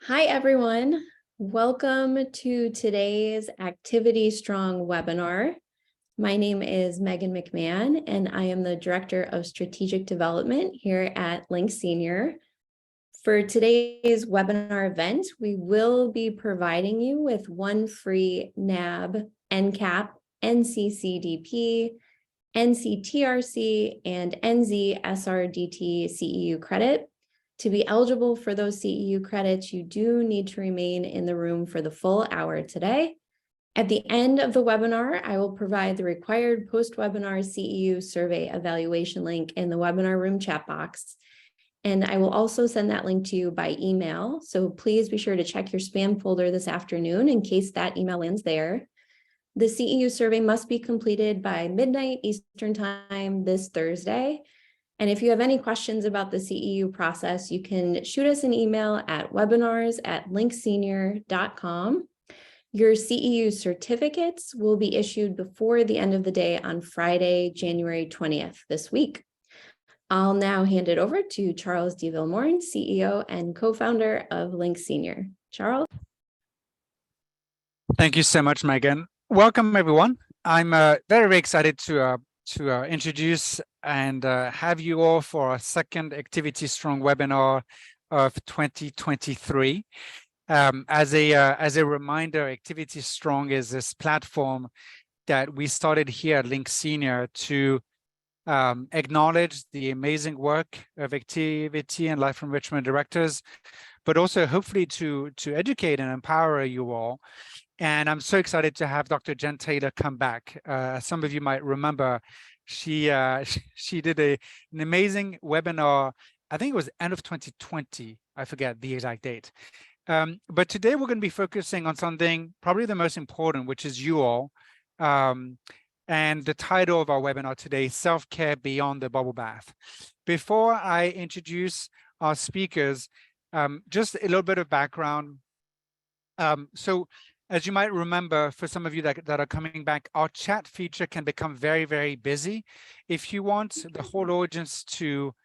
Hi, everyone. Welcome to today's Activity Strong webinar. My name is Megan McMahon, and I am the Director of Strategic Development here at Link Senior. For today's webinar event, we will be providing you with one free NAB, NCAP, NCCDP, NCTRC, and NZSRDT CEU credit. To be eligible for those CEU credits, you do need to remain in the room for the full hour today. At the end of the webinar, I will provide the required post-webinar CEU survey evaluation link in the webinar room chat box. And I will also send that link to you by email. So please be sure to check your spam folder this afternoon in case that email lands there. The CEU survey must be completed by midnight Eastern Time this Thursday. And if you have any questions about the CEU process, you can shoot us an email at webinars@linksenior.com. Your CEU certificates will be issued before the end of the day on Friday, January 20th this week. I'll now hand it over to Charles D. Villemorn, CEO and co-founder of Link Senior. Charles? Thank you so much, Megan. Welcome, everyone. I'm very excited to introduce and have you all for our second Activity Strong webinar of 2023. As a reminder, Activity Strong is this platform that we started here at Link Senior to acknowledge the amazing work of activity and life enrichment directors, but also hopefully to educate and empower you all. And I'm so excited to have Dr. Jen Taylor come back. Some of you might remember she did an amazing webinar. I think it was end of 2020. I forget the exact date. But today we're going to be focusing on something probably the most important, which is you all. And the title of our webinar today is Self-Care Beyond the Bubble Bath. Before I introduce our speakers, just a little bit of background. So as you might remember, for some of you that are coming back, our chat feature can become very, very busy. If you want the whole audience to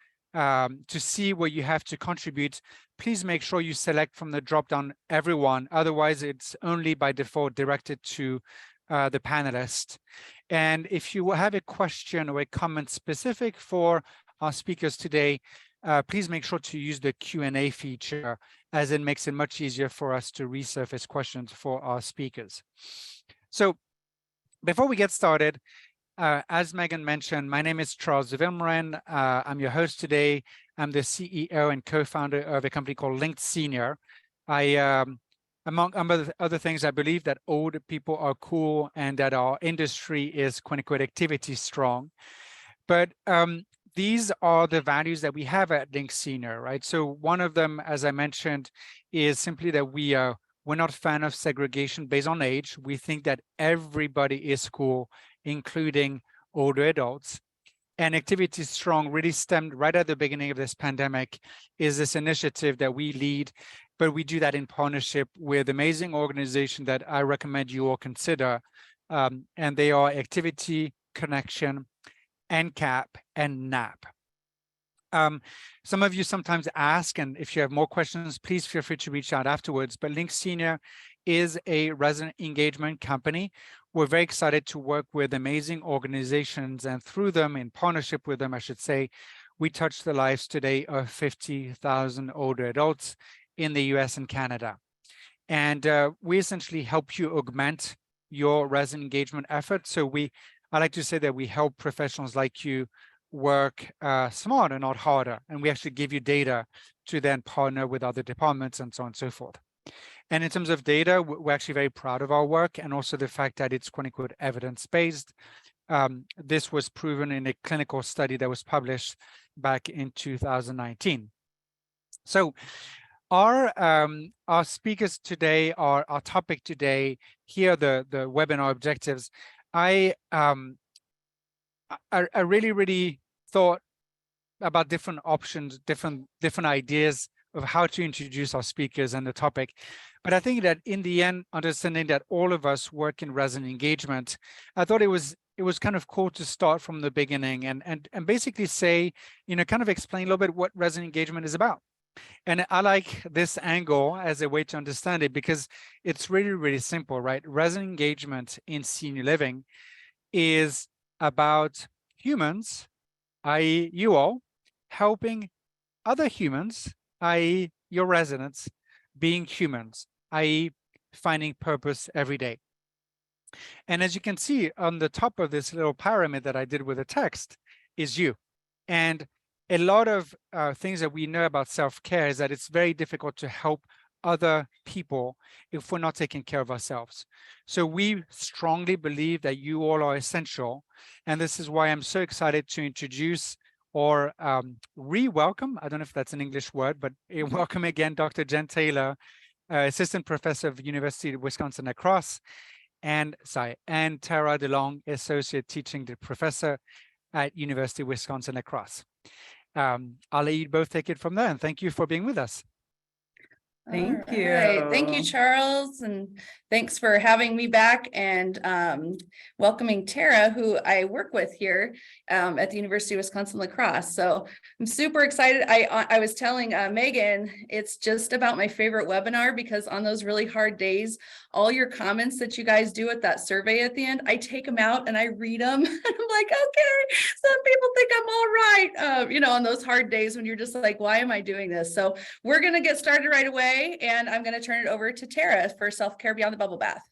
see what you have to contribute, please make sure you select from the drop-down everyone. Otherwise, it's only by default directed to the panelists. And if you have a question or a comment specific for our speakers today, please make sure to use the Q&A feature, as it makes it much easier for us to resurface questions for our speakers. So before we get started, as Megan mentioned, my name is Charles Villemorn. I'm your host today. I'm the CEO and co-founder of a company called Link Senior. Among other things, I believe that older people are cool and that our industry is quote unquote activity strong. But these are the values that we have at Link Senior, right? So one of them, as I mentioned, is simply that we're not a fan of segregation based on age. We think that everybody is cool, including older adults. And Activity Strong really stemmed right at the beginning of this pandemic, is this initiative that we lead, but we do that in partnership with amazing organizations that I recommend you all consider. And they are Activity, Connection, NCAP, and NAP. Some of you sometimes ask, and if you have more questions, please feel free to reach out afterwards. But Link Senior is a resident engagement company. We're very excited to work with amazing organizations, and through them, in partnership with them, I should say, we touch the lives today of 50,000 older adults in the US and Canada. And we essentially help you augment your resident engagement efforts. So I like to say that we help professionals like you work smarter, not harder. And we actually give you data to then partner with other departments and so on and so forth. And in terms of data, we're actually very proud of our work and also the fact that it's quote unquote evidence-based. This was proven in a clinical study that was published back in 2019. So our speakers today, our topic today, here the webinar objectives. I really thought about different options, different ideas of how to introduce our speakers and the topic. But I think that in the end, understanding that all of us work in resident engagement, I thought it was kind of cool to start from the beginning and basically say, kind of explain a little bit what resident engagement is about. And I like this angle as a way to understand it because it's really, really simple, right? Resident engagement in senior living is about humans, i.e. you all, helping other humans, i.e. your residents, being humans, i.e. finding purpose every day. And as you can see on the top of this little pyramid that I did with the text is you. And a lot of things that we know about self-care is that it's very difficult to help other people if we're not taking care of ourselves. So we strongly believe that you all are essential. And this is why I'm so excited to introduce or re-welcome, I don't know if that's an English word, but welcome again, Dr. Jen Taylor, Assistant Professor of the University of Wisconsin-La Crosse, and Tara DeLong, Associate Teaching Professor at University of Wisconsin-La Crosse. I'll let you both take it from there, and thank you for being with us. Thank you. Thank you, Charles, and thanks for having me back and welcoming Tara, who I work with here at the University of Wisconsin-La Crosse. So I'm super excited. I was telling Megan, it's just about my favorite webinar because on those really hard days, all your comments that you guys do at that survey at the end, I take them out and I read them. And I'm like, okay, some people think I'm all right. You know, on those hard days when you're just like, why am I doing this? So we're going to get started right away. And I'm going to turn it over to Tara for self-care beyond the bubble bath.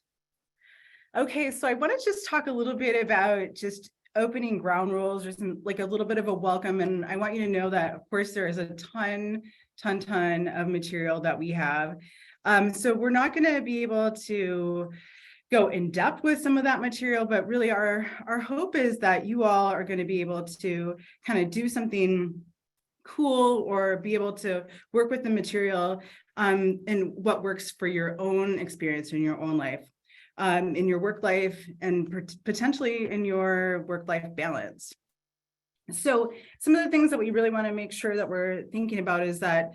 Okay, so I want to just talk a little bit about just opening ground rules, or some like a little bit of a welcome. And I want you to know that, of course, there is a ton of material that we have. So we're not going to be able to go in depth with some of that material, but really our hope is that you all are going to be able to kind of do something cool or be able to work with the material and what works for your own experience in your own life, in your work life, and potentially in your work-life balance. So some of the things that we really want to make sure that we're thinking about is that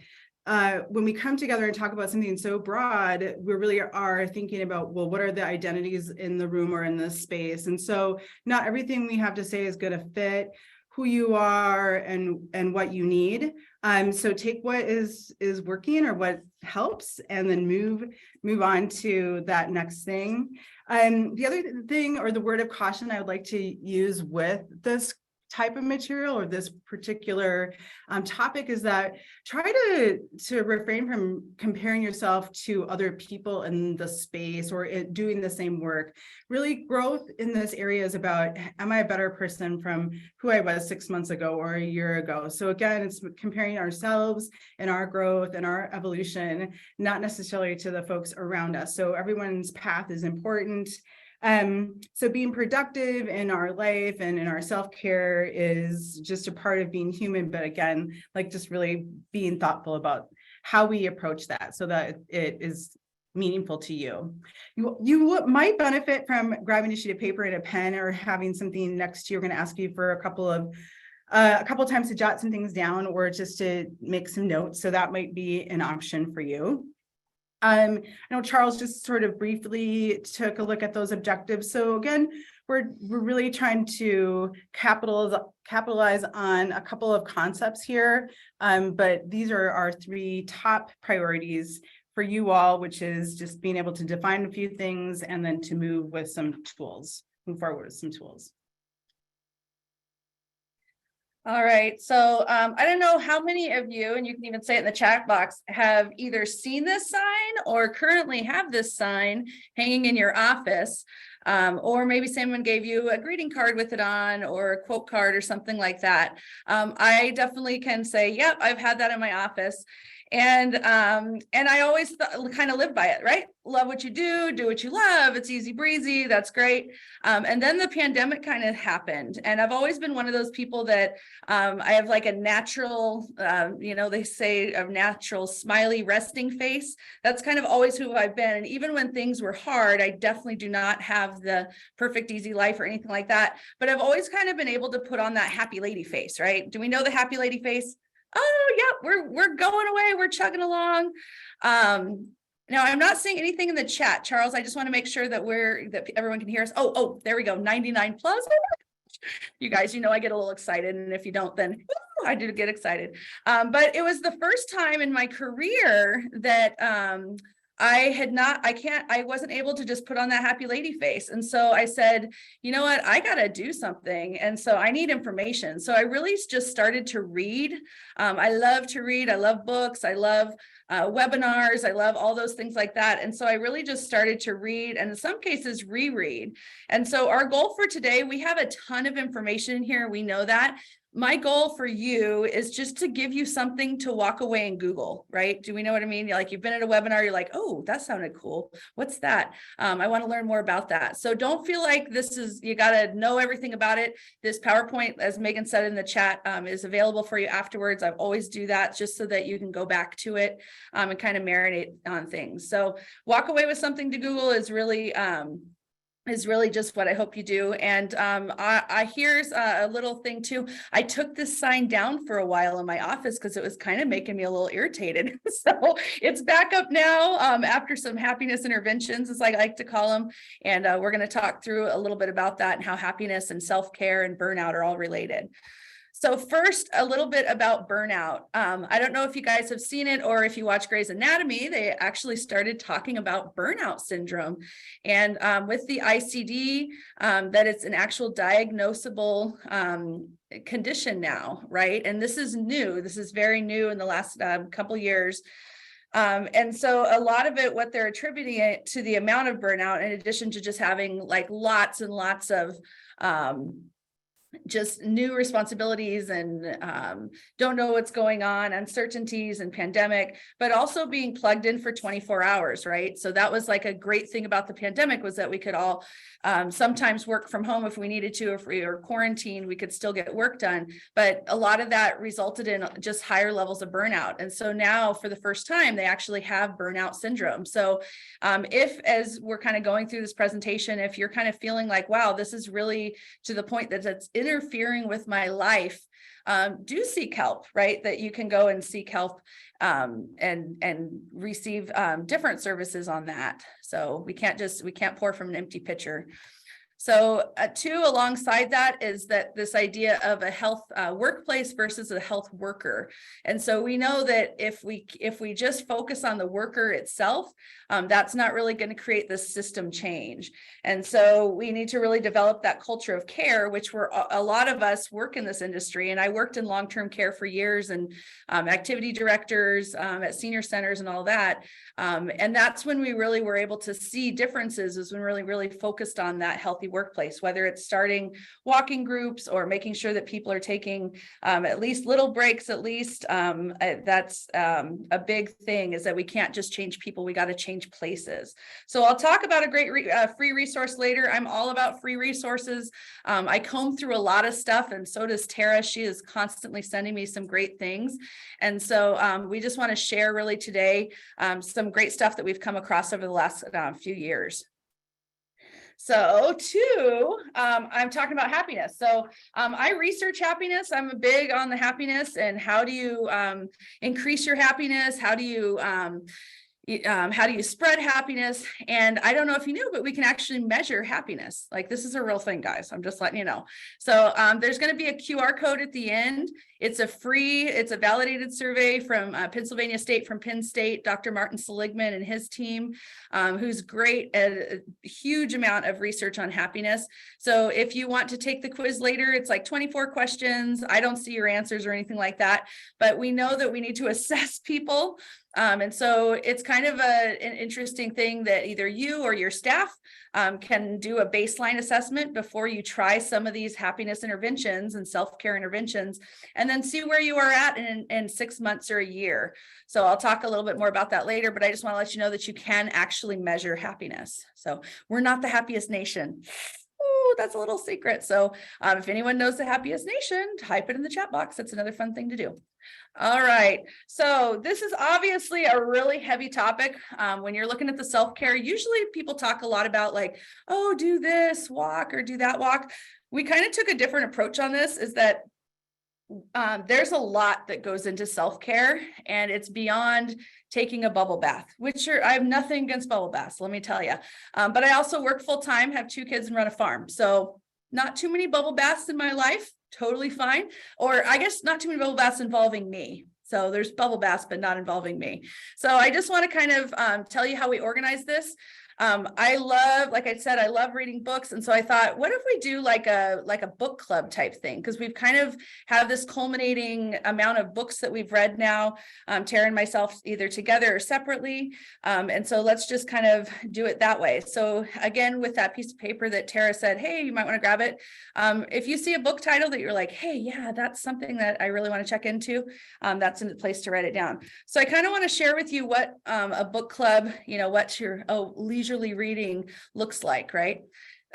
when we come together and talk about something so broad, we really are thinking about, well, what are the identities in the room or in this space? And so not everything we have to say is going to fit who you are and what you need. So take what is working or what helps, and then move on to that next thing. The other thing, or the word of caution I would like to use with this type of material or this particular topic is that try to refrain from comparing yourself to other people in the space or doing the same work. Really, growth in this area is about, am I a better person from who I was 6 months ago or a year ago? So again, it's comparing ourselves and our growth and our evolution, not necessarily to the folks around us. So everyone's path is important. So being productive in our life and in our self-care is just a part of being human, but again, like just really being thoughtful about how we approach that so that it is meaningful to you. You might benefit from grabbing a sheet of paper and a pen or having something next to you. We're going to ask you for a couple of times to jot some things down or just to make some notes. So that might be an option for you. I know Charles just sort of briefly took a look at those objectives. So again, we're really trying to capitalize on a couple of concepts here, but these are our 3 top priorities for you all, which is just being able to define a few things and then to move forward with some tools. All right, so I don't know how many of you, and you can even say it in the chat box, have either seen this sign or currently have this sign hanging in your office, or maybe someone gave you a greeting card with it on or a quote card or something like that. I definitely can say, yep, I've had that in my office. And I always kind of live by it, right? Love what you do what you love. It's easy breezy. That's great. And then the pandemic kind of happened. And I've always been one of those people that I have like a natural, they say a natural smiley resting face. That's kind of always who I've been. And even when things were hard, I definitely do not have the perfect, easy life or anything like that. But I've always kind of been able to put on that happy lady face, right? Do we know the happy lady face? Oh, yeah, we're going away. We're chugging along. Now, I'm not seeing anything in the chat, Charles. I just want to make sure that everyone can hear us. Oh, there we go. 99 plus. You guys, I get a little excited, and if you don't, then woo, I do get excited. But it was the first time in my career that I wasn't able to just put on that happy lady face. And so I said, you know what, I got to do something. And so I need information. So I really just started to read. I love to read. I love books. I love webinars. I love all those things like that. And so I really just started to read, and in some cases reread. And so our goal for today, we have a ton of information in here. We know that. My goal for you is just to give you something to walk away and Google, right? Do we know what I mean? Like, you've been at a webinar, you're like, oh, that sounded cool. What's that? I want to learn more about that. So don't feel like you got to know everything about it. This PowerPoint, as Megan said in the chat, is available for you afterwards. I always do that just so that you can go back to it and kind of marinate on things. So walk away with something to Google is really just what I hope you do. And here's a little thing too. I took this sign down for a while in my office because it was kind of making me a little irritated. So it's back up now after some happiness interventions, as I like to call them. And we're going to talk through a little bit about that and how happiness and self-care and burnout are all related. So first, a little bit about burnout. I don't know if you guys have seen it or if you watch Grey's Anatomy, they actually started talking about burnout syndrome. And with the ICD, that it's an actual diagnosable condition now, right? And this is new. This is very new in the last couple years. And so a lot of it, what they're attributing it to the amount of burnout, in addition to just having like lots and lots of just new responsibilities and don't know what's going on, uncertainties and pandemic, but also being plugged in for 24 hours, right? So that was like a great thing about the pandemic, was that we could all sometimes work from home if we needed to. If we were quarantined, we could still get work done. But a lot of that resulted in just higher levels of burnout. And so now for the first time, they actually have burnout syndrome. So if, as we're kind of going through this presentation, if you're kind of feeling like, wow, this is really to the point that it's interfering with my life, do seek help, right? That you can go and seek help and receive different services on that. So we can't pour from an empty pitcher. So two, alongside that is that this idea of a health workplace versus a health worker. And so we know that if we just focus on the worker itself, that's not really going to create this system change. And so we need to really develop that culture of care, which a lot of us work in this industry. And I worked in long-term care for years, and activity directors at senior centers and all that. And that's when we really were able to see differences, is when we really focused on that healthy workplace, whether it's starting walking groups or making sure that people are taking at least little breaks, at least. That's a big thing, is that we can't just change people, we got to change places. So I'll talk about a great free resource later. I'm all about free resources. I comb through a lot of stuff, and so does Tara. She is constantly sending me some great things. And so we just want to share really today some great stuff that we've come across over the last few years. So two, I'm talking about happiness. So I research happiness. I'm big on the happiness and how do you increase your happiness? How do you spread happiness? And I don't know if you knew, but we can actually measure happiness. Like, this is a real thing, guys. I'm just letting you know. So there's going to be a QR code at the end. It's a validated survey from Pennsylvania State, from Penn State, Dr. Martin Seligman and his team, who's great at a huge amount of research on happiness. So if you want to take the quiz later, it's like 24 questions. I don't see your answers or anything like that, but we know that we need to assess people. And so it's kind of an interesting thing that either you or your staff can do a baseline assessment before you try some of these happiness interventions and self-care interventions, and then see where you are at in 6 months or a year. So I'll talk a little bit more about that later, but I just want to let you know that you can actually measure happiness. So we're not the happiest nation. Oh, that's a little secret. So if anyone knows the happiest nation, type it in the chat box. That's another fun thing to do. All right. So this is obviously a really heavy topic. When you're looking at the self-care, usually people talk a lot about like, oh, do this walk or do that walk. We kind of took a different approach on this, is that there's a lot that goes into self-care, and it's beyond taking a bubble bath, which I have nothing against bubble baths, let me tell you. But I also work full-time, have 2 kids and run a farm. So not too many bubble baths in my life, totally fine. Or I guess not too many bubble baths involving me. So there's bubble baths, but not involving me. So I just want to kind of tell you how we organize this. I love, like I said, I love reading books. And so I thought, what if we do like a book club type thing? Because we've kind of have this culminating amount of books that we've read now, Tara and myself either together or separately. And so let's just kind of do it that way. So again, with that piece of paper that Tara said, hey, you might want to grab it. If you see a book title that you're like, hey, yeah, that's something that I really want to check into, that's a place to write it down. So I kind of want to share with you what a book club, what your leisurely reading looks like, right?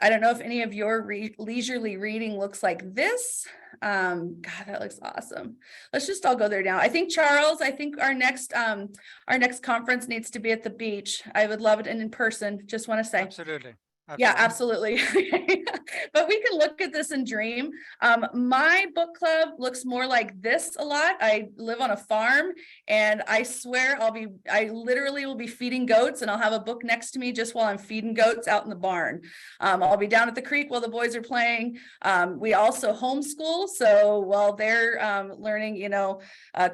I don't know if any of your leisurely reading looks like this. God, that looks awesome. Let's just all go there now. I think Charles, our next conference needs to be at the beach. I would love it in person. Just want to say. Absolutely. Yeah, absolutely. But we can look at this and dream. My book club looks more like this a lot. I live on a farm, and I swear I literally will be feeding goats, and I'll have a book next to me just while I'm feeding goats out in the barn. I'll be down at the creek while the boys are playing. We also homeschool. So while they're learning,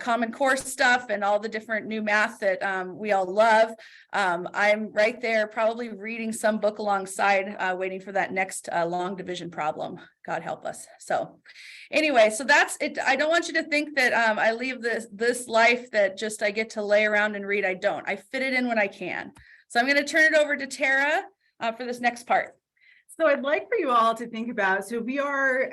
Common Core stuff and all the different new math that we all love, I'm right there probably reading some book alongside, waiting for that next long division problem. God help us. So anyway, so that's it. I don't want you to think that I leave this life that just I get to lay around and read. I don't. I fit it in when I can. So I'm going to turn it over to Tara for this next part. So I'd like for you all to think about, so we are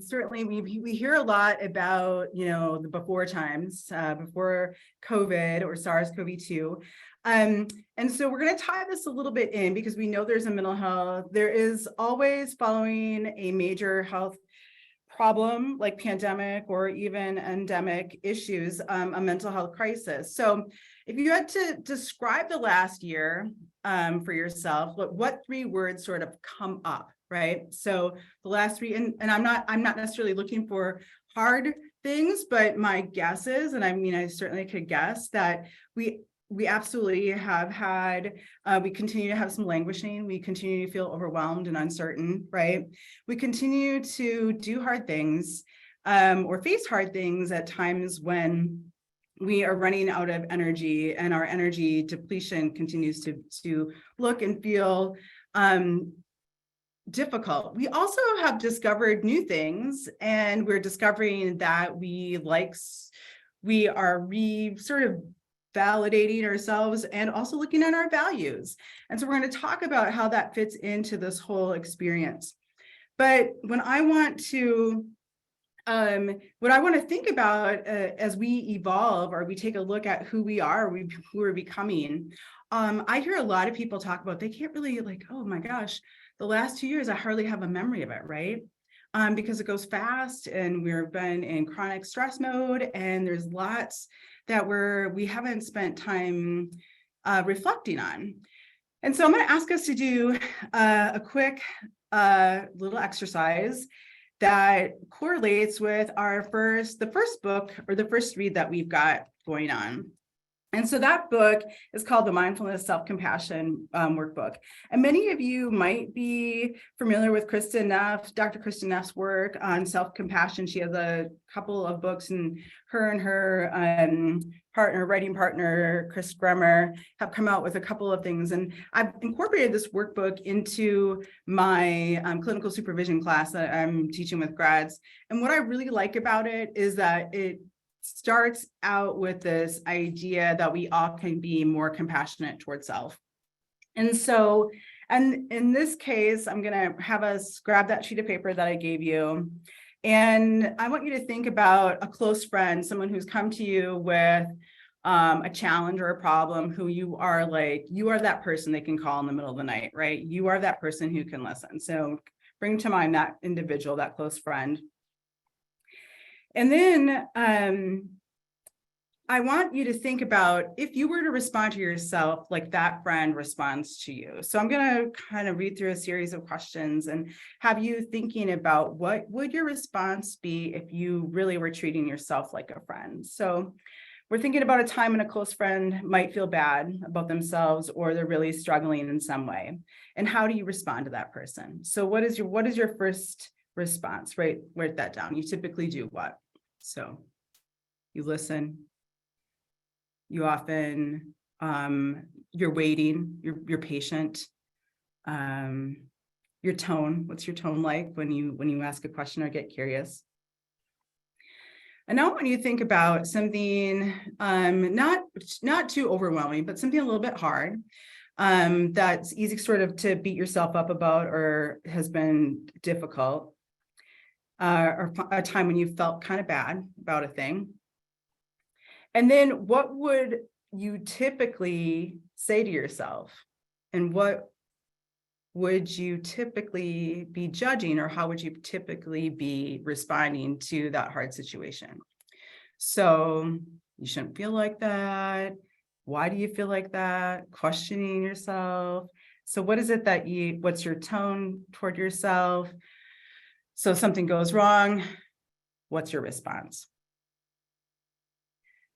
certainly, we hear a lot about, the before times, before COVID or SARS-CoV-2. And so we're going to tie this a little bit in because we know there's a mental health. There is always, following a major health problem like pandemic or even endemic issues, a mental health crisis. So if you had to describe the last year for yourself, what 3 words sort of come up, right? So the last 3, and I'm not necessarily looking for hard things, but my guess is, and I certainly could guess that we absolutely have had, we continue to have some languishing. We continue to feel overwhelmed and uncertain, right? We continue to do hard things or face hard things at times when we are running out of energy, and our energy depletion continues to look and feel difficult. We also have discovered new things, and we're discovering that we are sort of validating ourselves and also looking at our values. And so we're going to talk about how that fits into this whole experience. But when I want to think about as we evolve, or we take a look at who we are, who we're becoming, I hear a lot of people talk about they can't really oh my gosh, the last 2 years, I hardly have a memory of it, right? Because it goes fast, and we've been in chronic stress mode, and there's lots that we haven't spent time reflecting on. And so I'm going to ask us to do a quick little exercise that correlates with the first book, or the first read that we've got going on. And so that book is called the Mindfulness Self-Compassion Workbook. And many of you might be familiar with Dr. Kristen Neff's work on self-compassion. She has a couple of books, and her writing partner, Chris Bremer, have come out with a couple of things. And I've incorporated this workbook into my clinical supervision class that I'm teaching with grads. And what I really like about it is that it starts out with this idea that we all can be more compassionate towards self. And so, and in this case, I'm going to have us grab that sheet of paper that I gave you. And I want you to think about a close friend, someone who's come to you with a challenge or a problem, who you are that person they can call in the middle of the night, right? You are that person who can listen. So bring to mind that individual, that close friend. And then I want you to think about if you were to respond to yourself like that friend responds to you. So I'm going to kind of read through a series of questions and have you thinking about what would your response be if you really were treating yourself like a friend. So we're thinking about a time when a close friend might feel bad about themselves or they're really struggling in some way. And how do you respond to that person? So what is your first response? Write that down. You typically do what? So you listen. You often, you're waiting, you're patient. Your tone, what's your tone like when you ask a question or get curious? And now when you think about something not too overwhelming, but something a little bit hard, that's easy sort of to beat yourself up about or has been difficult, or a time when you felt kind of bad about a thing. And then what would you typically say to yourself? And what would you typically be judging, or how would you typically be responding to that hard situation? So you shouldn't feel like that. Why do you feel like that? Questioning yourself. So what is it that what's your tone toward yourself? So if something goes wrong, what's your response?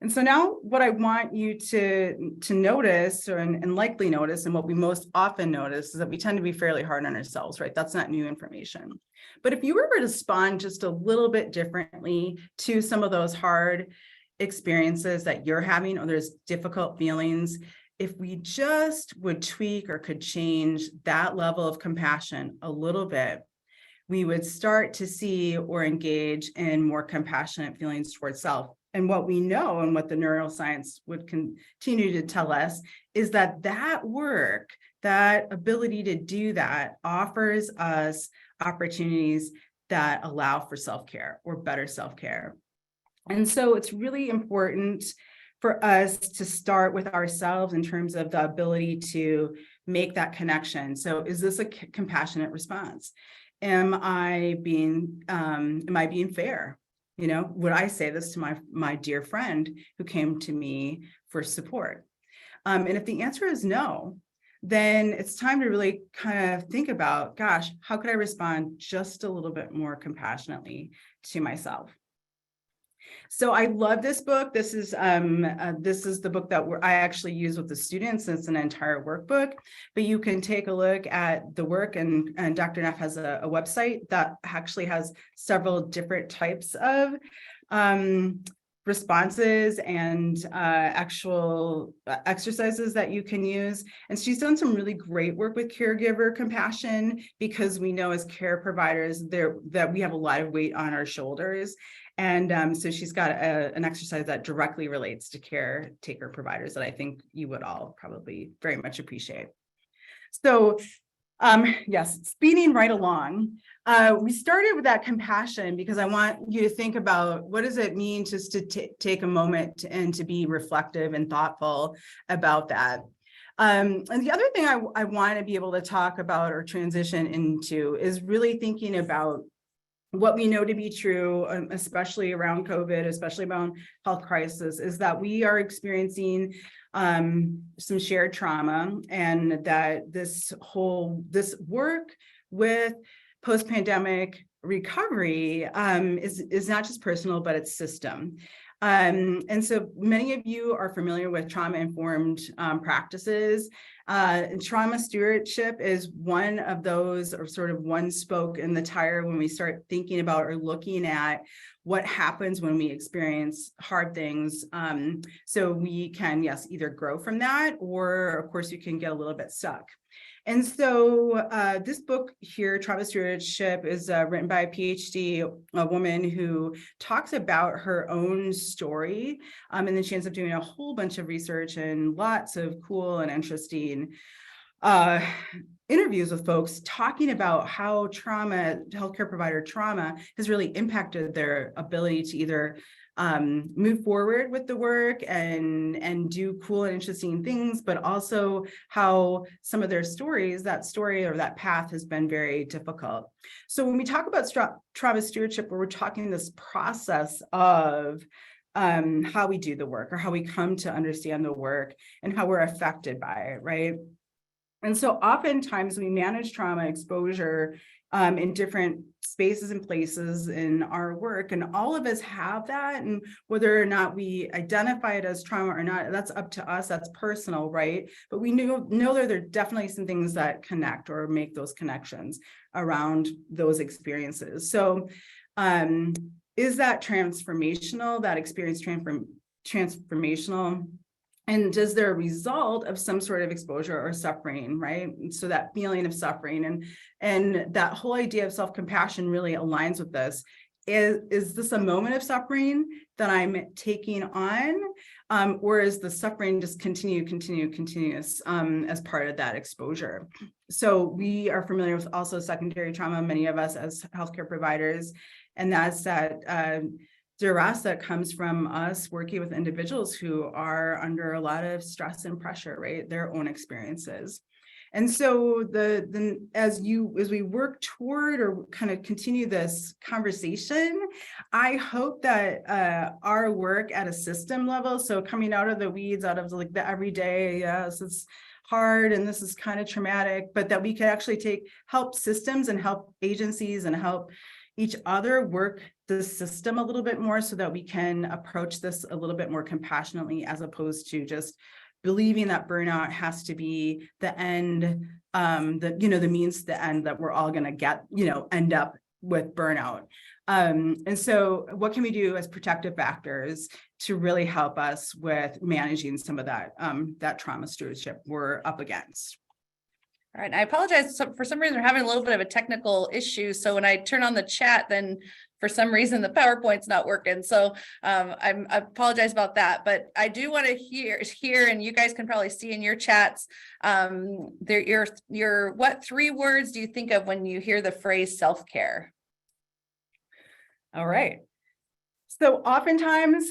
And so now what I want you to notice, and likely notice, and what we most often notice, is that we tend to be fairly hard on ourselves, right? That's not new information. But if you were to respond just a little bit differently to some of those hard experiences that you're having, or there's difficult feelings, if we just would tweak or could change that level of compassion a little bit, we would start to see or engage in more compassionate feelings towards self. And what we know, and what the neuroscience would continue to tell us, is that that work, that ability to do that, offers us opportunities that allow for self-care or better self-care. And so it's really important for us to start with ourselves in terms of the ability to make that connection. So is this a compassionate response? Am I being fair? You know, would I say this to my dear friend who came to me for support? And if the answer is no, then it's time to really kind of think about, gosh, how could I respond just a little bit more compassionately to myself? So I love this book. This is the book that I actually use with the students. It's an entire workbook, but you can take a look at the work, and Dr. Neff has a website that actually has several different types of responses and actual exercises that you can use. And she's done some really great work with caregiver compassion, because we know as care providers that we have a lot of weight on our shoulders. And so she's got an exercise that directly relates to caretaker providers that I think you would all probably very much appreciate. So yes, speeding right along, we started with that compassion because I want you to think about, what does it mean just to take a moment and to be reflective and thoughtful about that. And the other thing I want to be able to talk about or transition into is really thinking about what we know to be true, especially around COVID, especially around health crisis, is that we are experiencing some shared trauma, and that this work with post-pandemic recovery is not just personal, but it's system. And so many of you are familiar with trauma-informed practices. Trauma stewardship is one of those, or sort of one spoke in the tire when we start thinking about or looking at what happens when we experience hard things. So we can, yes, either grow from that, or of course you can get a little bit stuck. And so this book here, Trauma Stewardship, is written by a PhD, a woman who talks about her own story. And then she ends up doing a whole bunch of research and lots of cool and interesting interviews with folks talking about how healthcare provider trauma has really impacted their ability to either move forward with the work and do cool and interesting things, but also how some of their stories, that story or that path, has been very difficult. So when we talk about trauma stewardship, we're talking this process of how we do the work, or how we come to understand the work, and how we're affected by it, right? And so oftentimes we manage trauma exposure in different spaces and places in our work, and all of us have that. And whether or not we identify it as trauma or not, that's up to us. That's personal, right? But we know that there are definitely some things that connect or make those connections around those experiences. So is that transformational, that experience transformational? And does there a result of some sort of exposure or suffering, right? And so that feeling of suffering and that whole idea of self-compassion really aligns with this. Is this a moment of suffering that I'm taking on? Or is the suffering just continuous as part of that exposure? So we are familiar with also secondary trauma, many of us as healthcare providers, and that's that duress that comes from us working with individuals who are under a lot of stress and pressure, right? Their own experiences. And so as we work toward or kind of continue this conversation, I hope that our work at a system level, so coming out of the weeds, out of like the everyday, yes, it's hard and this is kind of traumatic, but that we could actually help systems and help agencies and help each other work the system a little bit more so that we can approach this a little bit more compassionately, as opposed to just believing that burnout has to be the end, the means to the end, that we're all going to get, end up with burnout. And so what can we do as protective factors to really help us with managing some of that, that trauma stewardship we're up against? All right, I apologize. For some reason, we're having a little bit of a technical issue. So when I turn on the chat, then for some reason the PowerPoint's not working. So I apologize about that. But I do want to hear, and you guys can probably see in your chats, what 3 words do you think of when you hear the phrase self-care? All right. So oftentimes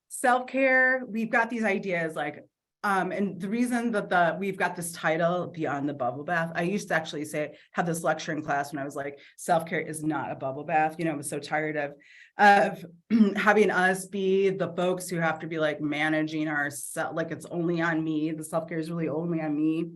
self-care, we've got these ideas like, and the reason that we've got this title, Beyond the Bubble Bath, I used to actually have this lecture in class when I was like, self-care is not a bubble bath. I was so tired of having us be the folks who have to be like managing ourselves, like it's only on me. The self-care is really only on me.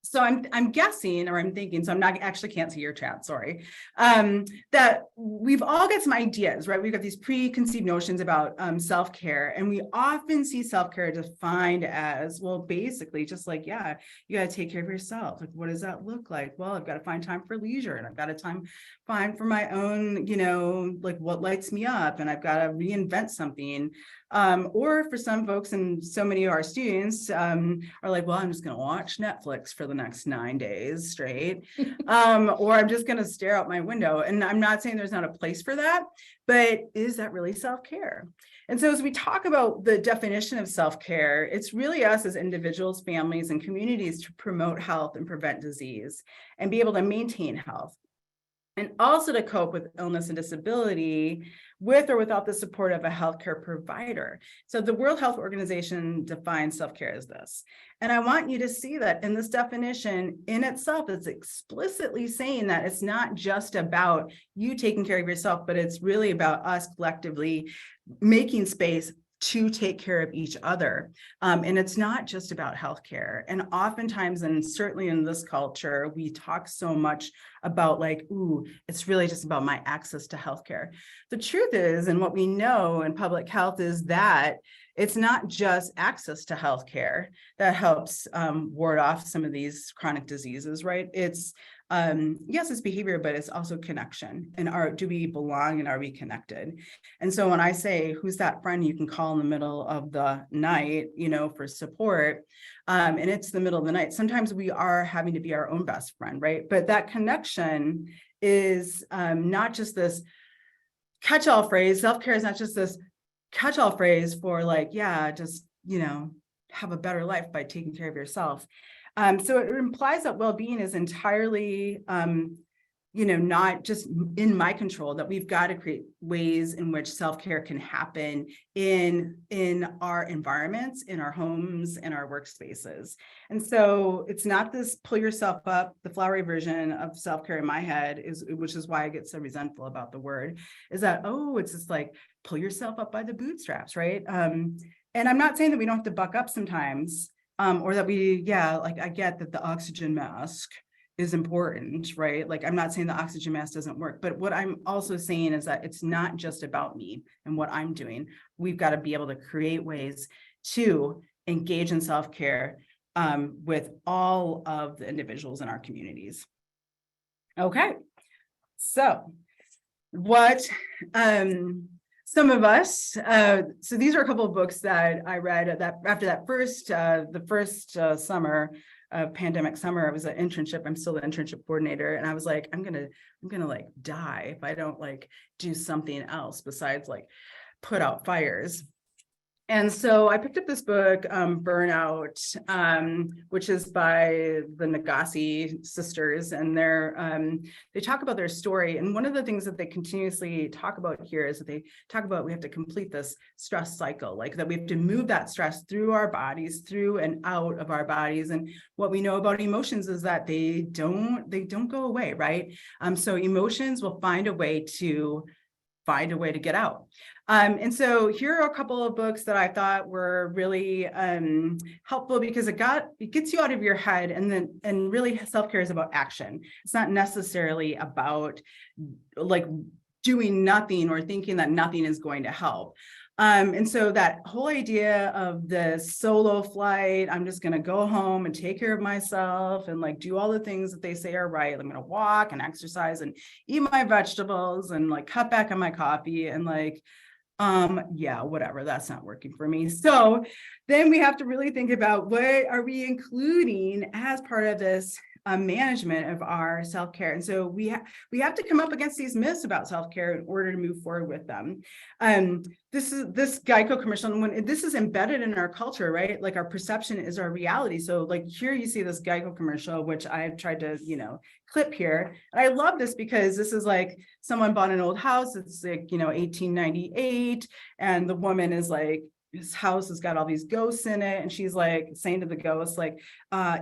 So I'm guessing, or I'm thinking, so I'm not actually can't see your chat, sorry, that we've all got some ideas, right? We've got these preconceived notions about self-care, and we often see self-care defined as, well, basically just like, yeah, you got to take care of yourself. Like, what does that look like? Well, I've got to find time for leisure, and I've got to find for my own, like what lights me up, and I've got to reinvent something. Or for some folks, and so many of our students are like, well, I'm just going to watch Netflix for the next 9 days straight, or I'm just going to stare out my window. And I'm not saying there's not a place for that, but is that really self-care? And so as we talk about the definition of self-care, it's really us as individuals, families, and communities to promote health and prevent disease and be able to maintain health. And also to cope with illness and disability with or without the support of a healthcare provider. So the World Health Organization defines self-care as this. And I want you to see that in this definition in itself, it's explicitly saying that it's not just about you taking care of yourself, but it's really about us collectively making space to take care of each other. And it's not just about healthcare. And oftentimes, and certainly in this culture, we talk so much about like, ooh, it's really just about my access to healthcare. The truth is, and what we know in public health is that it's not just access to healthcare that helps ward off some of these chronic diseases, right? It's yes, it's behavior, but it's also connection. And do we belong and are we connected? And so when I say, who's that friend you can call in the middle of the night, for support, and it's the middle of the night, sometimes we are having to be our own best friend, right? But that connection is not just this catch-all phrase. Self-care is not just this catch-all phrase for like, yeah, just, have a better life by taking care of yourself. So it implies that well-being is entirely, not just in my control, that we've got to create ways in which self-care can happen in our environments, in our homes, in our workspaces. And so it's not this pull yourself up, the flowery version of self-care in my head, which is why I get so resentful about the word, is that, oh, it's just like pull yourself up by the bootstraps, right? And I'm not saying that we don't have to buck up sometimes Or that we, like I get that the oxygen mask is important, right? Like, I'm not saying the oxygen mask doesn't work, but what I'm also saying is that it's not just about me and what I'm doing. We've got to be able to create ways to engage in self-care with all of the individuals in our communities. Okay, so what some of us, so these are a couple of books that I read that after that the first summer, pandemic summer. It was an internship. I'm still the internship coordinator. And I was like, I'm gonna like die if I don't like do something else besides like put out fires. And so I picked up this book, Burnout, which is by the Nagassi sisters, and they talk about their story. And one of the things that they continuously talk about here is that they talk about we have to complete this stress cycle, like that we have to move that stress through our bodies, through and out of our bodies. And what we know about emotions is that they don't go away, right? So emotions will find a way to get out. And so here are a couple of books that I thought were really helpful because it gets you out of your head, and really self-care is about action. It's not necessarily about like doing nothing or thinking that nothing is going to help. And so that whole idea of the solo flight, I'm just going to go home and take care of myself and like do all the things that they say are right. I'm going to walk and exercise and eat my vegetables and like cut back on my coffee and like, yeah, whatever, that's not working for me. So then we have to really think about what are we including as part of this management of our self-care. And so we have to come up against these myths about self-care in order to move forward with them. This Geico commercial, and when this is embedded in our culture, right? Like our perception is our reality. So like here you see this Geico commercial, which I've tried to, clip here. And I love this because this is like someone bought an old house. It's like, 1898. And the woman is like, his house has got all these ghosts in it. And she's like saying to the ghosts, like,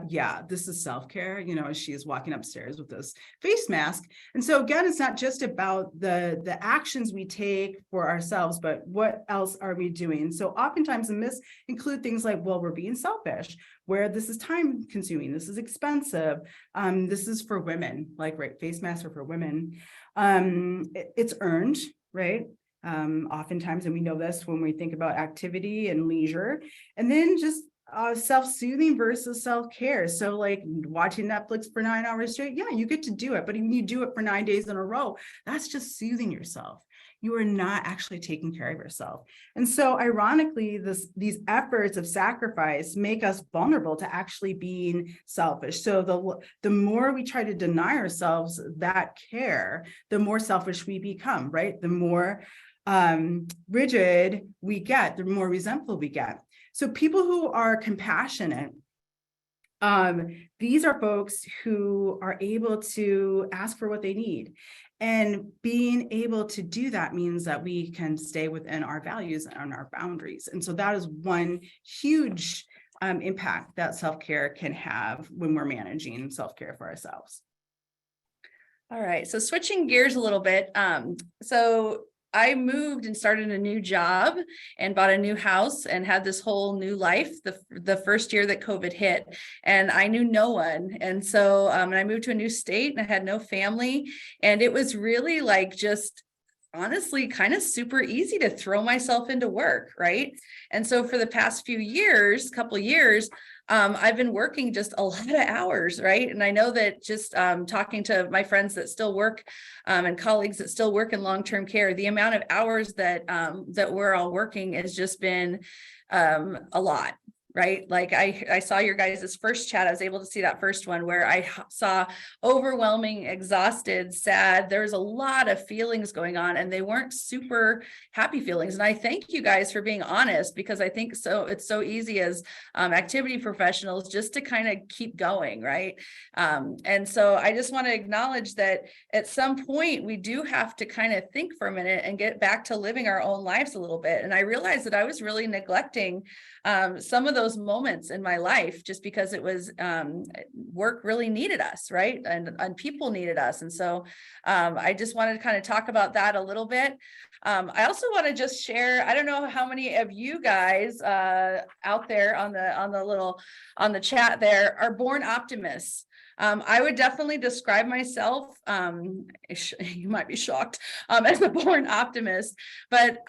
yeah, this is self-care, as she is walking upstairs with this face mask. And so again, it's not just about the actions we take for ourselves, but what else are we doing? So oftentimes the myths include things like, well, we're being selfish, where this is time consuming, this is expensive, this is for women, like, right, face masks are for women. It's earned, right? Oftentimes, and we know this when we think about activity and leisure, and then just self-soothing versus self-care. So like watching Netflix for 9 hours straight, yeah, you get to do it, but when you do it for 9 days in a row, that's just soothing yourself. You are not actually taking care of yourself. And so ironically, these efforts of sacrifice make us vulnerable to actually being selfish. So the more we try to deny ourselves that care, the more selfish we become, right? The more rigid we get, the more resentful we get. So people who are compassionate, these are folks who are able to ask for what they need. And being able to do that means that we can stay within our values and our boundaries. And so that is one huge impact that self-care can have when we're managing self-care for ourselves. All right, so switching gears a little bit. So I moved and started a new job and bought a new house and had this whole new life the first year that COVID hit, and I knew no one. And so and I moved to a new state and I had no family, and it was really like just honestly kind of super easy to throw myself into work, right? And so for the past couple years, I've been working just a lot of hours, right? And I know that just talking to my friends that still work and colleagues that still work in long-term care, the amount of hours that we're all working has just been a lot. Right? Like I saw your guys' first chat. I was able to see that first one where I saw overwhelming, exhausted, sad. There's a lot of feelings going on and they weren't super happy feelings. And I thank you guys for being honest, because I think it's so easy as activity professionals just to kind of keep going. Right. And so I just want to acknowledge that at some point we do have to kind of think for a minute and get back to living our own lives a little bit. And I realized that I was really neglecting some of those those moments in my life just because it was work really needed us, right? And people needed us. And so I just wanted to kind of talk about that a little bit. I also want to just share, I don't know how many of you guys out there on the chat there are born optimists. I would definitely describe myself, you might be shocked, as a born optimist, but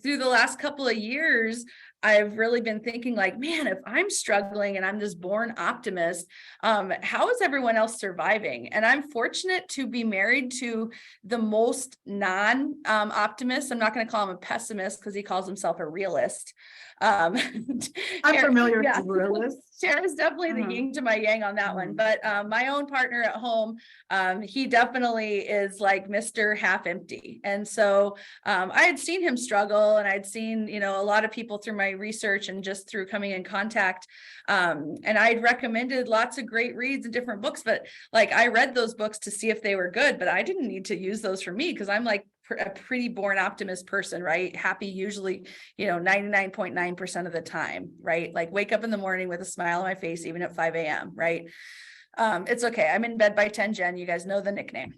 through the last couple of years, I've really been thinking like, man, if I'm struggling and I'm this born optimist, how is everyone else surviving? And I'm fortunate to be married to the most non-optimist. I'm not going to call him a pessimist because he calls himself a realist. I'm familiar with realist. Tara's definitely the yin to my yang on that one, but my own partner at home, he definitely is like Mr. Half Empty. And so I had seen him struggle, and I'd seen, you know, a lot of people through my research and just through coming in contact. And I'd recommended lots of great reads and different books, but like I read those books to see if they were good, but I didn't need to use those for me because I'm like a pretty born optimist person, right? Happy usually, you know, 99.9% of the time, right? Like wake up in the morning with a smile on my face, even at 5 a.m., right? It's okay. I'm in bed by 10 Jen. You guys know the nickname.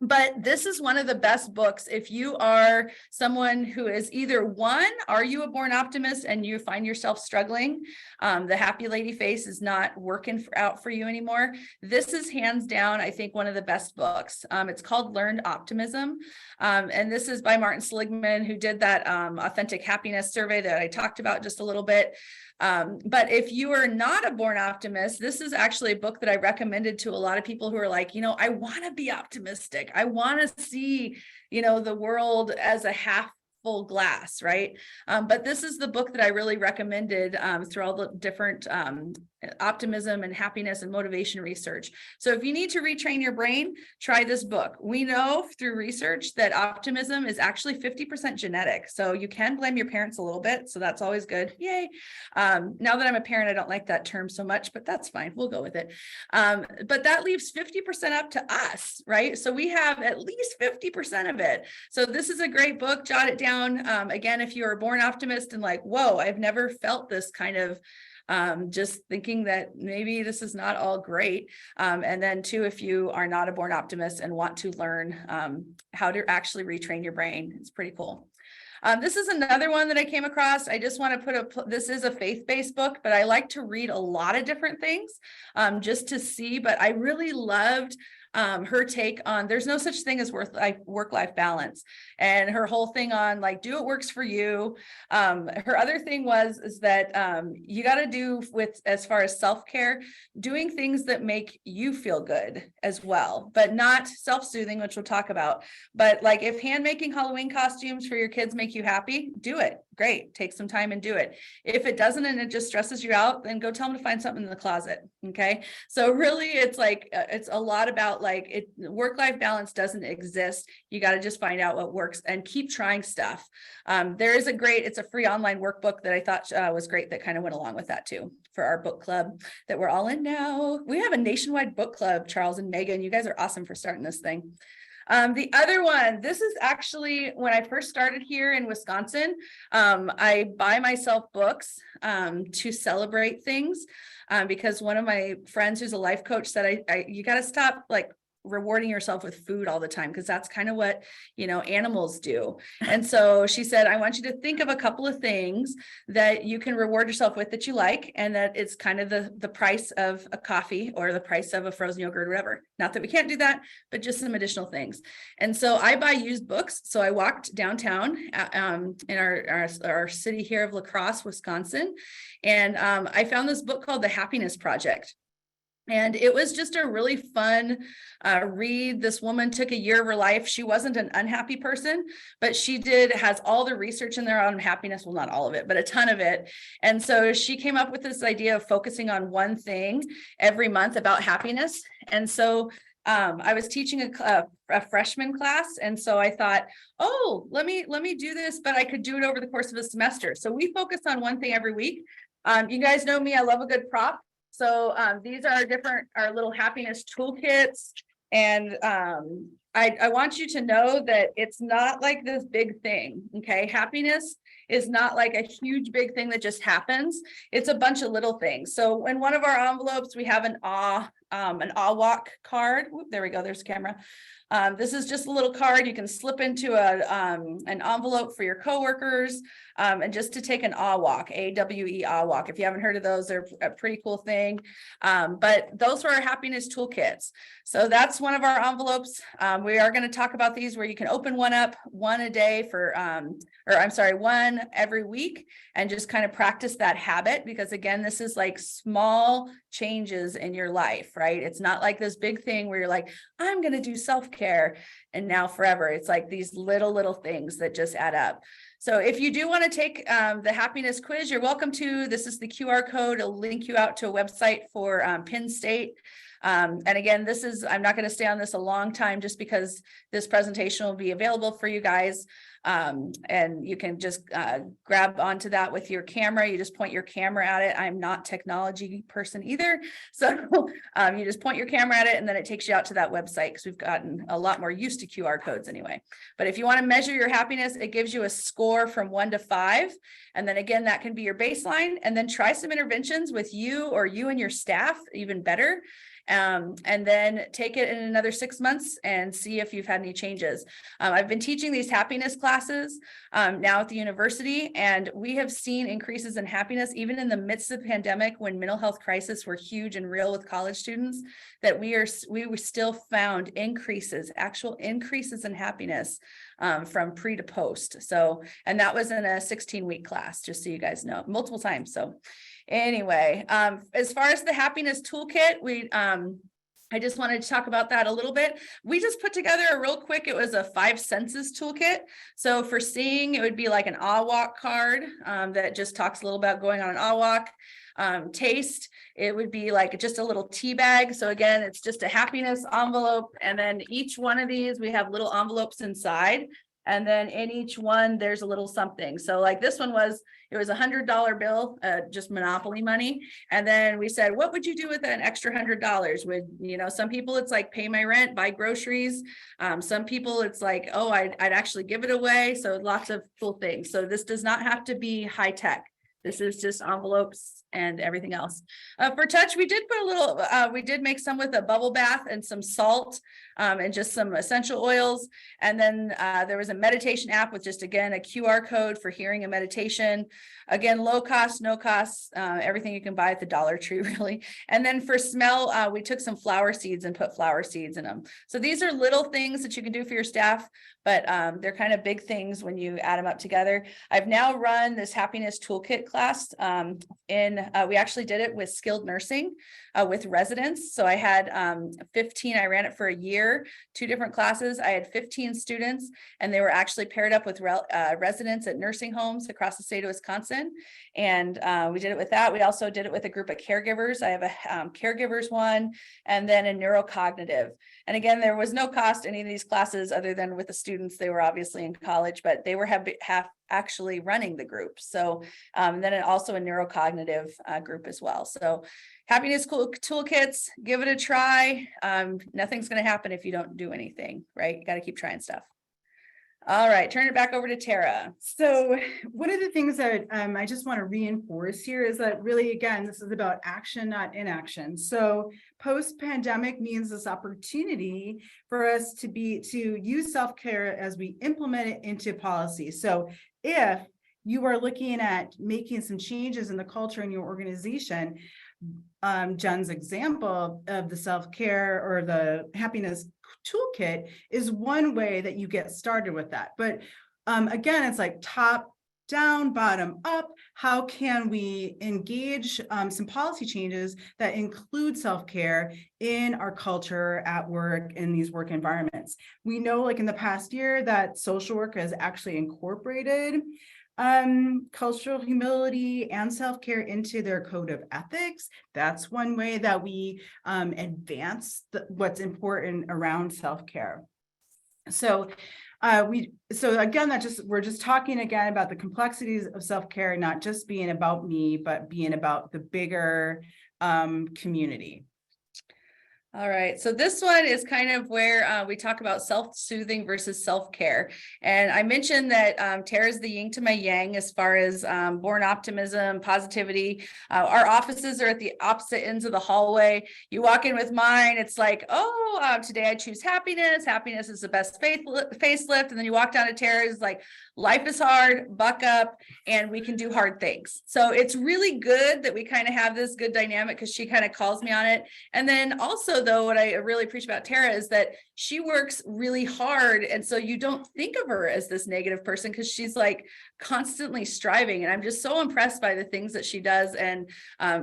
But this is one of the best books if you are someone who is either one, are you a born optimist and you find yourself struggling? The happy lady face is not working out for you anymore. This is hands down, I think, one of the best books. It's called Learned Optimism. And this is by Martin Seligman, who did that authentic happiness survey that I talked about just a little bit. But if you are not a born optimist, this is actually a book that I recommended to a lot of people who are like, you know, I want to be optimistic. I want to see, you know, the world as a half full glass, right? But this is the book that I really recommended through all the different optimism and happiness and motivation research. So if you need to retrain your brain, try this book. We know through research that optimism is actually 50% genetic. So you can blame your parents a little bit. So that's always good. Yay. Now that I'm a parent, I don't like that term so much, but that's fine. We'll go with it. But that leaves 50% up to us, right? So we have at least 50% of it. So this is a great book. Jot it down. Again, if you're a born optimist and like, whoa, I've never felt this kind of just thinking that maybe this is not all great. And then two, if you are not a born optimist and want to learn how to actually retrain your brain, it's pretty cool. This is another one that I came across. I just want to this is a faith-based book, but I like to read a lot of different things just to see, but I really loved her take on there's no such thing as work-life balance, and her whole thing on like do what works for you. Her other thing is that you got to do with as far as self-care, doing things that make you feel good as well, but not self-soothing, which we'll talk about. But like if hand making Halloween costumes for your kids make you happy, do it. Great. Take some time and do it. If it doesn't and it just stresses you out, then go tell them to find something in the closet. Okay. So really it's like, it's a lot about like work-life balance doesn't exist. You got to just find out what works and keep trying stuff. There is it's a free online workbook that I thought was great that kind of went along with that too for our book club that we're all in now. We have a nationwide book club, Charles and Megan. You guys are awesome for starting this thing. The other one, this is actually when I first started here in Wisconsin, I buy myself books to celebrate things because one of my friends who's a life coach said, you got to stop like rewarding yourself with food all the time because that's kind of what, you know, animals do. And so she said, I want you to think of a couple of things that you can reward yourself with that you like, and that it's kind of the price of a coffee or the price of a frozen yogurt or whatever. Not that we can't do that, but just some additional things. And so I buy used books. So I walked downtown in our city here of La Crosse, Wisconsin, and I found this book called The Happiness Project. And it was just a really fun read. This woman took a year of her life. She wasn't an unhappy person, but she has all the research in there on happiness. Well, not all of it, but a ton of it. And so she came up with this idea of focusing on one thing every month about happiness. And so I was teaching a freshman class. And so I thought, oh, let me do this, but I could do it over the course of a semester. So we focused on one thing every week. You guys know me, I love a good prop. So these are our little happiness toolkits. And I want you to know that it's not like this big thing. Okay. Happiness is not like a huge big thing that just happens. It's a bunch of little things. So in one of our envelopes, we have an awe walk card. Whoop, there we go. There's the camera. This is just a little card you can slip into an envelope for your coworkers, and just to take an awe walk, AWE awe walk. If you haven't heard of those, they're a pretty cool thing. But those are our happiness toolkits. So that's one of our envelopes. We are going to talk about these where you can open one up, one a day for, one every week, and just kind of practice that habit. Because again, this is like small changes in your life, right? It's not like this big thing where you're like, I'm going to do self-care and now forever. It's like these little things that just add up. So if you do want to take the happiness quiz, you're welcome to. This is the QR code. It'll link you out to a website for Penn State. And again, I'm not going to stay on this a long time just because this presentation will be available for you guys. And you can just grab onto that with your camera. You just point your camera at it. I'm not a technology person either. So you just point your camera at it and then it takes you out to that website because we've gotten a lot more used to QR codes anyway. But if you want to measure your happiness, it gives you a score from 1 to 5. And then again, that can be your baseline, and then try some interventions with you or you and your staff, even better. And then take it in another 6 months and see if you've had any changes. I've been teaching these happiness classes now at the university, and we have seen increases in happiness even in the midst of the pandemic when mental health crises were huge and real with college students, that we still found actual increases in happiness from pre to post. So, and that was in a 16-week class, just so you guys know, multiple times. So anyway, as far as the happiness toolkit, I just wanted to talk about that a little bit. We just put together it was a 5 senses toolkit. So for seeing, it would be like an awe walk card that just talks a little about going on an awe walk. Taste, it would be like just a little tea bag. So again, it's just a happiness envelope. And then each one of these, we have little envelopes inside. And then in each one, there's a little something. So like this one it was $100 bill, just Monopoly money. And then we said, what would you do with an extra $100? Some people it's like pay my rent, buy groceries. Some people it's like, oh, I'd actually give it away. So lots of cool things. So this does not have to be high tech. This is just envelopes and everything else. For touch, we did put we did make some with a bubble bath and some salt and just some essential oils. And then there was a meditation app with just, again, a QR code for hearing and meditation. Again, low cost, no cost, everything you can buy at the Dollar Tree, really. And then for smell, we took some flower seeds and put flower seeds in them. So these are little things that you can do for your staff, but they're kind of big things when you add them up together. I've now run this happiness toolkit class we actually did it with skilled nursing with residents. So I had 15, I ran it for a year, 2 different classes. I had 15 students, and they were actually paired up with residents at nursing homes across the state of Wisconsin. And we did it with that. We also did it with a group of caregivers. I have a caregivers one, and then a neurocognitive. And again, there was no cost to any of these classes other than with the students. They were obviously in college, but they were actually running the group. So then also a neurocognitive group as well. So happiness toolkits, give it a try. Nothing's going to happen if you don't do anything, right? You got to keep trying stuff. All right, turn it back over to Tara. So one of the things that I just want to reinforce here is that really, again, this is about action, not inaction. So post-pandemic means this opportunity for us to use self-care as we implement it into policy. So if you are looking at making some changes in the culture in your organization, Jen's example of the self-care or the happiness toolkit is one way that you get started with that. But again, it's like top down, bottom up. How can we engage some policy changes that include self-care in our culture at work, in these work environments? We know, like in the past year, that social work has actually incorporated cultural humility and self-care into their code of ethics. That's one way that we advance what's important around self-care. So again, we're just talking again about the complexities of self-care, not just being about me, but being about the bigger community. All right, so this one is kind of where we talk about self-soothing versus self-care. And I mentioned that Tara's the yin to my yang as far as born optimism, positivity. Our offices are at the opposite ends of the hallway. You walk in with mine, it's like, oh, today I choose happiness. Happiness is the best facelift. And then you walk down to Tara's, like, life is hard, buck up, and we can do hard things. So it's really good that we kind of have this good dynamic because she kind of calls me on it. And then also, though, what I really appreciate about Tara is that she works really hard. And so you don't think of her as this negative person because she's like constantly striving. And I'm just so impressed by the things that she does, and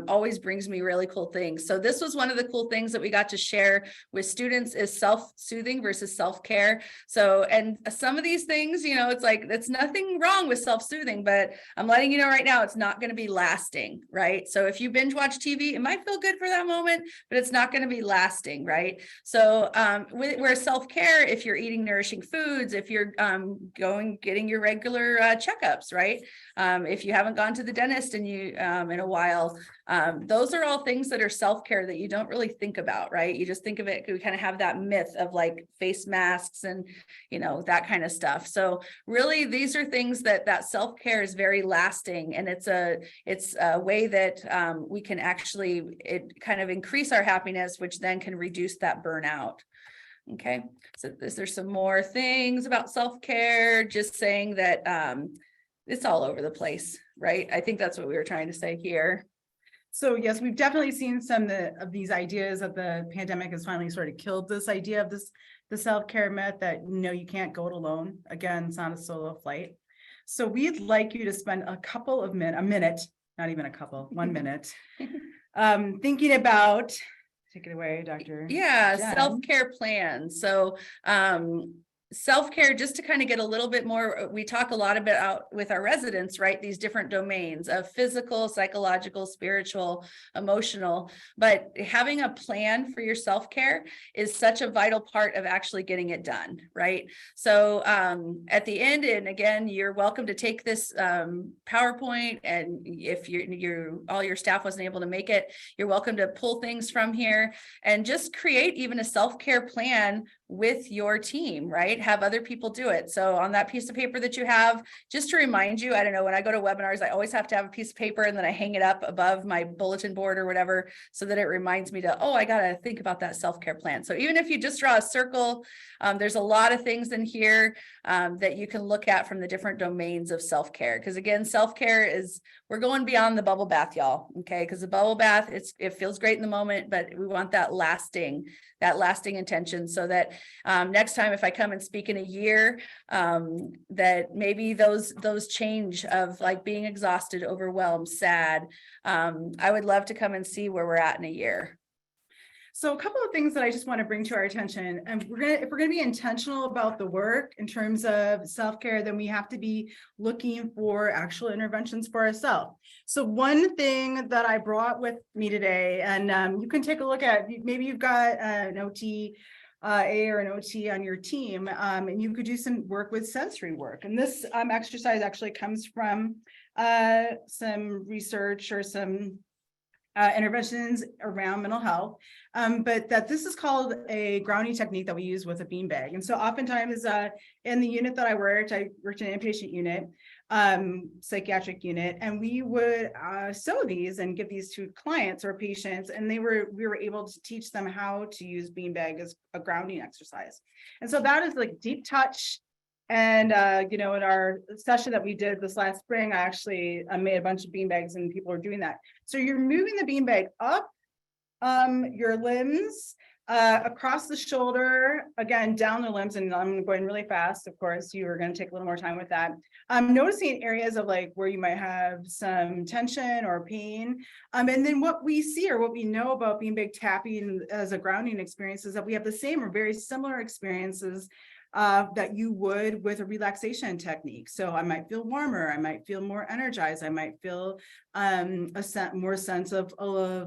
always brings me really cool things. So this was one of the cool things that we got to share with students is self-soothing versus self-care. So, and some of these things, you know, it's like, it's nothing wrong with self-soothing, but I'm letting you know right now, it's not going to be lasting, right? So if you binge watch TV, it might feel good for that moment, but it's not going to be lasting, right? So where self-care, if you're eating nourishing foods, if you're getting your regular checkups, right? If you haven't gone to the dentist in a while, those are all things that are self-care that you don't really think about, right? You just think of it, we kind of have that myth of like face masks and, you know, that kind of stuff. So really, these are things that self-care is very lasting, and it's a way that we can actually kind of increase our happiness, which then can reduce that burnout. Okay, so there's some more things about self-care, just saying that it's all over the place, right? I think that's what we were trying to say here. So yes, we've definitely seen some of these ideas that the pandemic has finally sort of killed this idea of the self-care myth that, no, you can't go it alone. Again, it's not a solo flight. So we'd like you to spend a minute, not even a couple, 1 minute, thinking about, take it away, Dr. Yeah, Jen. self-care plan. So self-care, just to kind of get a little bit more, we talk a lot about with our residents, right? These different domains of physical, psychological, spiritual, emotional, but having a plan for your self-care is such a vital part of actually getting it done, right? So at the end, and again, you're welcome to take this PowerPoint, and if all your staff wasn't able to make it, you're welcome to pull things from here and just create even a self-care plan with your team, right? Have other people do it. So on that piece of paper that you have, just to remind you, I don't know, when I go to webinars, I always have to have a piece of paper and then I hang it up above my bulletin board or whatever, so that it reminds me to, oh, I got to think about that self-care plan. So even if you just draw a circle, there's a lot of things in here that you can look at from the different domains of self-care. Because again, self-care is, we're going beyond the bubble bath, y'all. Okay. Because the bubble bath, it feels great in the moment, but we want that lasting intention, so that next time if I come and speak in a year, that maybe those change of like being exhausted, overwhelmed, sad. I would love to come and see where we're at in a year. So a couple of things that I just want to bring to our attention, and if we're going to be intentional about the work in terms of self-care, then we have to be looking for actual interventions for ourselves. So one thing that I brought with me today, and you can take a look at, maybe you've got an OT or an OT on your team, and you could do some work with sensory work. And this exercise actually comes from some research or some interventions around mental health, but that this is called a grounding technique that we use with a beanbag. And so oftentimes in the unit that I worked in an inpatient unit, psychiatric unit, and we would sew these and give these to clients or patients, and we were able to teach them how to use beanbag as a grounding exercise. And so that is like deep touch. And, in our session that we did this last spring, I actually made a bunch of beanbags and people are doing that. So you're moving the beanbag up your limbs, across the shoulder, again, down the limbs, and I'm going really fast. Of course, you are going to take a little more time with that. Noticing areas of like where you might have some tension or pain. And then what we see or what we know about beanbag tapping as a grounding experience is that we have the same or very similar experiences that you would with a relaxation technique. So I might feel warmer, I might feel more energized, I might feel more sense of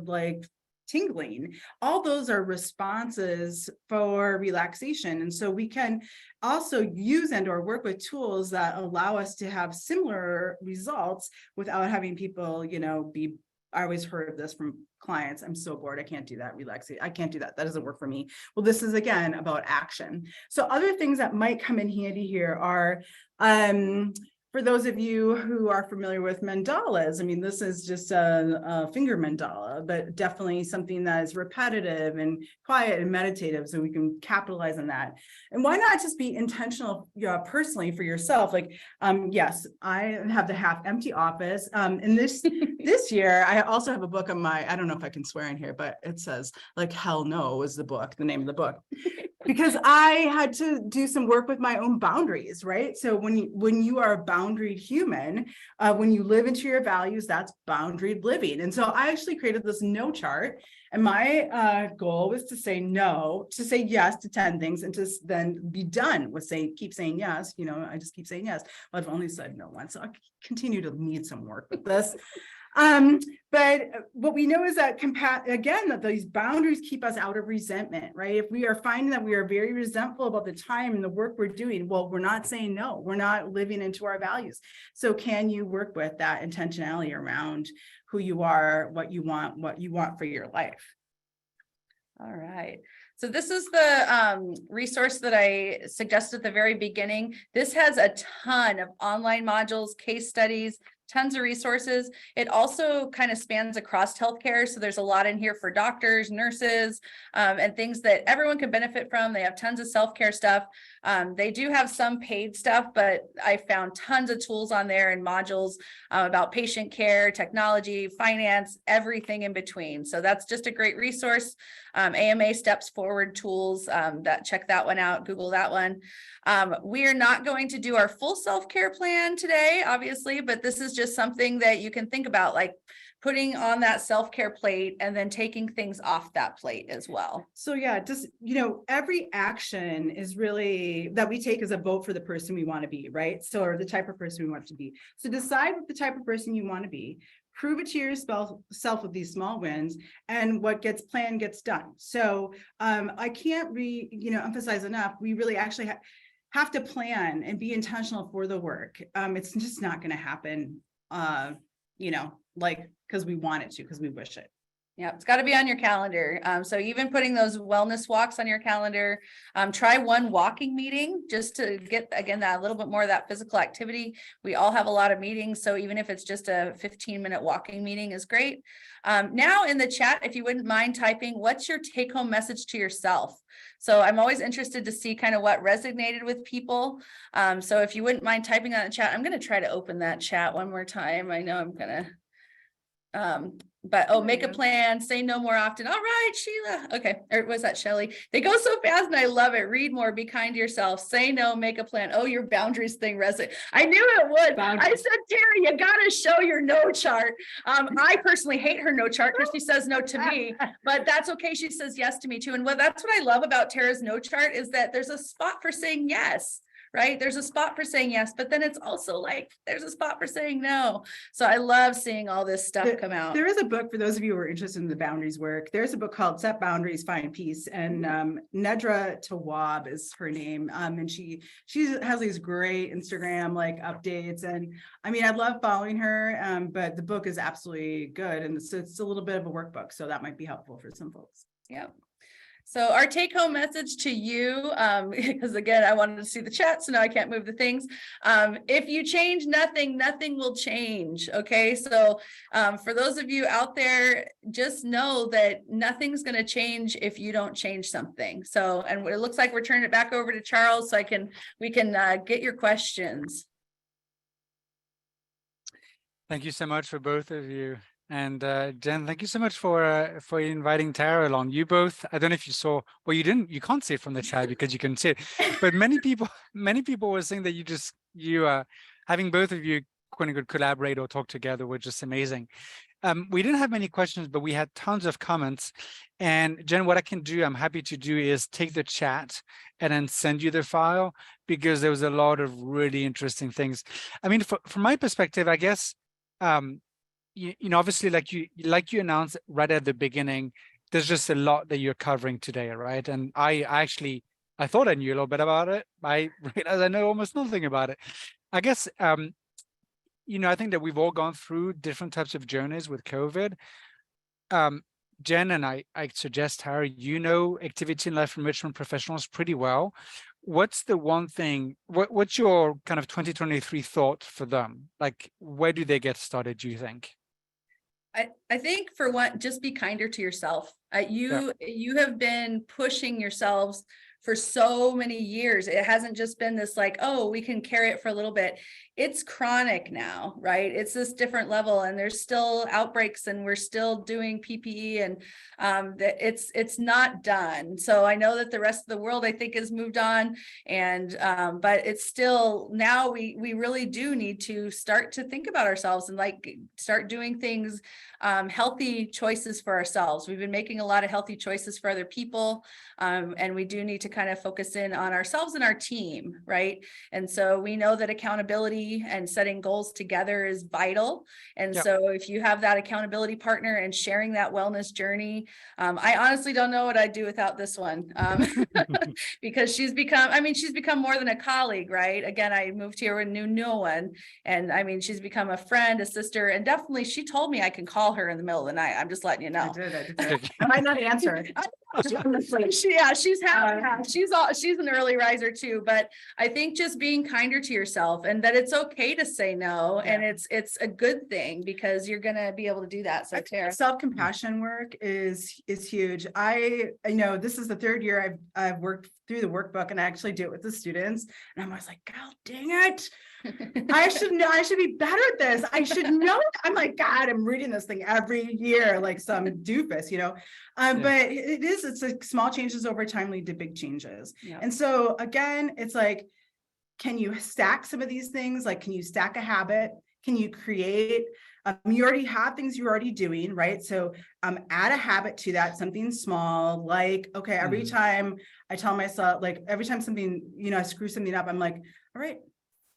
like tingling. All those are responses for relaxation. And so we can also use and or work with tools that allow us to have similar results without having people, be I always heard of this from clients. I'm so bored. I can't do that. Relaxing. I can't do that. That doesn't work for me. Well, this is again about action. So other things that might come in handy here are, for those of you who are familiar with mandalas, I mean, this is just a finger mandala, but definitely something that is repetitive and quiet and meditative, so we can capitalize on that. And why not just be intentional personally for yourself? Like, yes, I have the half empty office. And this year, I also have a book on my, I don't know if I can swear in here, but it says like, hell no is the book, the name of the book. Because I had to do some work with my own boundaries, right? So when you are a boundaried human, when you live into your values, that's boundaried living. And so I actually created this no chart, and my goal was to say no, to say yes to 10 things, and to then be done with keep saying yes. You know, I just keep saying yes. Well, I've only said no once, so I continue to need some work with this. But what we know is that that these boundaries keep us out of resentment, right? If we are finding that we are very resentful about the time and the work we're doing, well, we're not saying no, we're not living into our values. So can you work with that intentionality around who you are, what you want for your life? All right. So this is the resource that I suggested at the very beginning. This has a ton of online modules, case studies, tons of resources. It also kind of spans across healthcare. So there's a lot in here for doctors, nurses, and things that everyone can benefit from. They have tons of self-care stuff. They do have some paid stuff, but I found tons of tools on there and modules about patient care, technology, finance, everything in between. So that's just a great resource. AMA Steps Forward tools, check that one out, Google that one. We are not going to do our full self-care plan today, obviously, but this is just something that you can think about, like putting on that self-care plate and then taking things off that plate as well. So yeah, just, every action is really that we take as a vote for the person we want to be, right? So, or the type of person we want to be. So decide what the type of person you want to be. Prove it to yourself with these small wins, and what gets planned gets done. So I can't emphasize enough. We really actually have to plan and be intentional for the work. It's just not going to happen, because we want it to, because we wish it. Yeah, it's got to be on your calendar. So even putting those wellness walks on your calendar, try one walking meeting just to get, again, that a little bit more of that physical activity. We all have a lot of meetings, so even if it's just a 15-minute walking meeting is great. Now in the chat, if you wouldn't mind typing, what's your take-home message to yourself? So I'm always interested to see kind of what resonated with people. So if you wouldn't mind typing on the chat, I'm going to try to open that chat one more time. I know I'm going to... make a plan, say no more often. All right, Sheila. Okay. Or was that Shelly? They go so fast and I love it. Read more, be kind to yourself, say no, make a plan. Oh, your boundaries thing resonates. I knew it would. I said, Terry, you got to show your no chart. I personally hate her no chart because she says no to me, but that's okay. She says yes to me too. And that's what I love about Tara's no chart is that there's a spot for saying yes. Right? There's a spot for saying yes, but then it's also like, there's a spot for saying no. So I love seeing all this stuff come out. There is a book for those of you who are interested in the boundaries work. There's a book called Set Boundaries, Find Peace. And Nedra Tawwab is her name. And she has these great Instagram updates. And I mean, I love following her, but the book is absolutely good. And it's a little bit of a workbook. So that might be helpful for some folks. Yeah. So our take-home message to you, because again, I wanted to see the chat, so now I can't move the things. If you change nothing, nothing will change. Okay, so for those of you out there, just know that nothing's going to change if you don't change something. So, and it looks like we're turning it back over to Charles, so we can get your questions. Thank you so much for both of you. And Jen, thank you so much for inviting Tara along. You both, I don't know if you saw, well, you can't see it from the chat because you couldn't see it, but many people were saying that having both of you quote unquote collaborate or talk together were just amazing. We didn't have many questions, but we had tons of comments. And Jen, what I'm happy to do is take the chat and then send you the file, because there was a lot of really interesting things. I mean, from my perspective, I guess, obviously, like you announced right at the beginning, there's just a lot that you're covering today, right? And I thought I knew a little bit about it. I realized I know almost nothing about it. I guess, I think that we've all gone through different types of journeys with COVID. Jen, and I suggest, Tara, activity and life enrichment professionals pretty well. What's the one thing, what's your kind of 2023 thought for them? Like, where do they get started, do you think? I think for one, just be kinder to yourself. You have been pushing yourselves for so many years. It hasn't just been this like, oh, we can carry it for a little bit. It's chronic now, right? It's this different level, and there's still outbreaks, and we're still doing PPE, and it's not done. So I know that the rest of the world, I think, has moved on, and but it's still, now we really do need to start to think about ourselves and like start doing things, healthy choices for ourselves. We've been making a lot of healthy choices for other people, and we do need to kind of focus in on ourselves and our team, right? And so we know that accountability and setting goals together is vital. And so if you have that accountability partner and sharing that wellness journey, I honestly don't know what I'd do without this one, because she's become more than a colleague, right? Again, I moved here and knew no one. And I mean, she's become a friend, a sister, and definitely she told me I can call her in the middle of the night. I'm just letting you know. I did. I might not answer. She's an early riser too, but I think just being kinder to yourself, and that it's okay to say no, and it's a good thing because you're gonna be able to do that. So Tara, self-compassion work is huge. I know this is the third year I've worked through the workbook, and I actually do it with the students, and I'm always like, God dang it, I should be better at this. I should know. I'm like, God, I'm reading this thing every year like some doofus, but it's like small changes over time lead to big changes. And so again, it's like, can you stack some of these things? Like, can you stack a habit? Can you create, you already have things you're already doing, right? So add a habit to that, something small, like, okay, every time I tell myself, like every time something, I screw something up, I'm like, all right,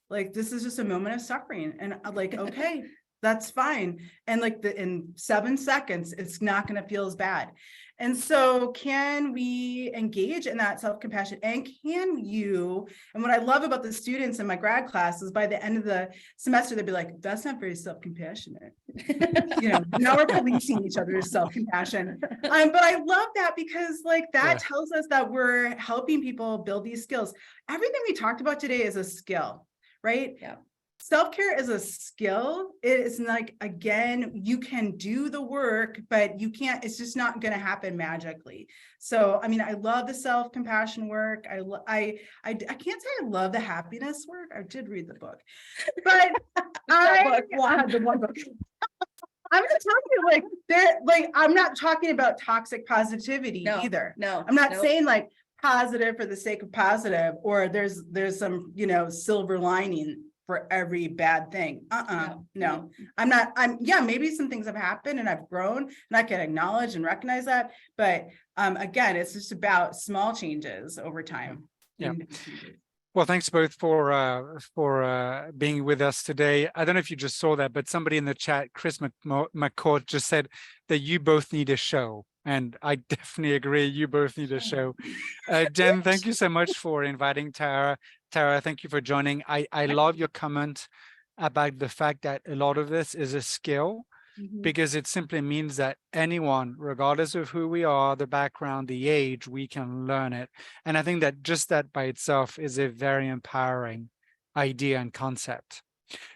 like, this is just a moment of suffering. And like, okay, that's fine. And like in 7 seconds, it's not going to feel as bad. And so can we engage in that self-compassion? And and what I love about the students in my grad class is by the end of the semester, they'd be like, that's not very self-compassionate. Now we're policing each other's self-compassion. But I love that because like that tells us that we're helping people build these skills. Everything we talked about today is a skill, right? Yeah. Self-care is a skill. It is like, again, you can do the work, but you can't, it's just not going to happen magically. So, I mean, I love the self-compassion work. I can't say I love the happiness work. I did read the book, but the one book. I'm not talking I'm not talking about toxic positivity either. No, I'm not saying like positive for the sake of positive, or there's some, silver lining for every bad thing. No, I'm not. Maybe some things have happened and I've grown and I can acknowledge and recognize that. But again, it's just about small changes over time. Yeah. Well, thanks both for being with us today. I don't know if you just saw that, but somebody in the chat, Chris McCourt, just said that you both need a show. And I definitely agree. You both need a show. Jen, thank you so much for inviting Tara. Tara, thank you for joining. I love your comment about the fact that a lot of this is a skill, because it simply means that anyone, regardless of who we are, the background, the age, we can learn it. And I think that just that by itself is a very empowering idea and concept.